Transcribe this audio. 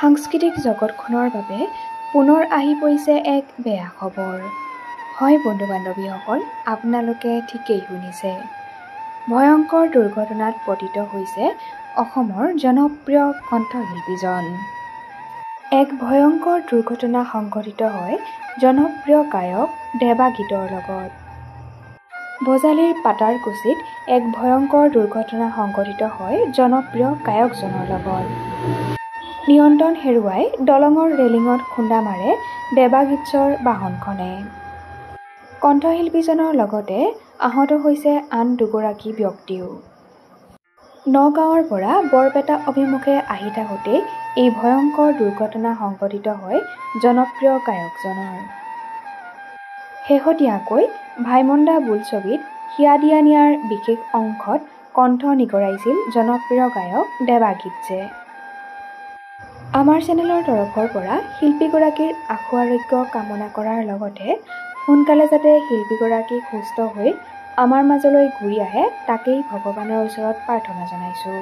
সাংস্কৃতিক জগতখনৰ বাবে পুনৰ আহি পৰিছে এক বেয়া খবৰ। হয় বন্ধু-বান্ধৱীসকল, আপোনালোকে ঠিকেই শুনিছে। ভয়ংকৰ দুৰ্ঘটনাত পতিত হৈছে অসমৰ জনপ্ৰিয় কণ্ঠশিল্পীজন। এক ভয়ংকৰ দুৰ্ঘটনা সংঘটিত হয় জনপ্ৰিয় গায়ক দেৱাগীতৰ লগত। বজালীৰ পাটাৰকুছিত এক ভয়ংকৰ দুৰ্ঘটনা সংঘটিত হয় জনপ্ৰিয় গায়কজনৰ লগত। নিয়ন্ত্ৰণ হেৰুৱাই দলঙৰ ৰেলিঙত খুন্দা মাৰে দেৱাগীতৰ বাহনখনে। কণ্ঠশিল্পীজনৰ লগতে আহত হৈছে আন দুগৰাকী ব্যক্তিও। নগাঁৱৰ পৰা বৰপেটা অভিমুখে আহি থাকোঁতে এই ভয়ংকৰ দুৰ্ঘটনা সংঘটিত হয় জনপ্ৰিয় গায়কজনৰ। শেহতীয়াকৈ ভাইমন্দা বোলছবিত হিয়া দিয়া নিয়াৰ বিশেষ অংশত কণ্ঠ নিগৰাইছিল জনপ্ৰিয় গায়ক দেৱাগীতে। আমাৰ চেনেলৰ তৰফৰ পৰা শিল্পীগৰাকীৰ আশু আৰোগ্য কামনা কৰাৰ লগতে সোনকালে যাতে শিল্পীগৰাকী সুস্থ হৈ আমাৰ মাজলৈ ঘূৰি আহে তাকেই ভগৱানৰ ওচৰত প্ৰাৰ্থনা জনাইছোঁ।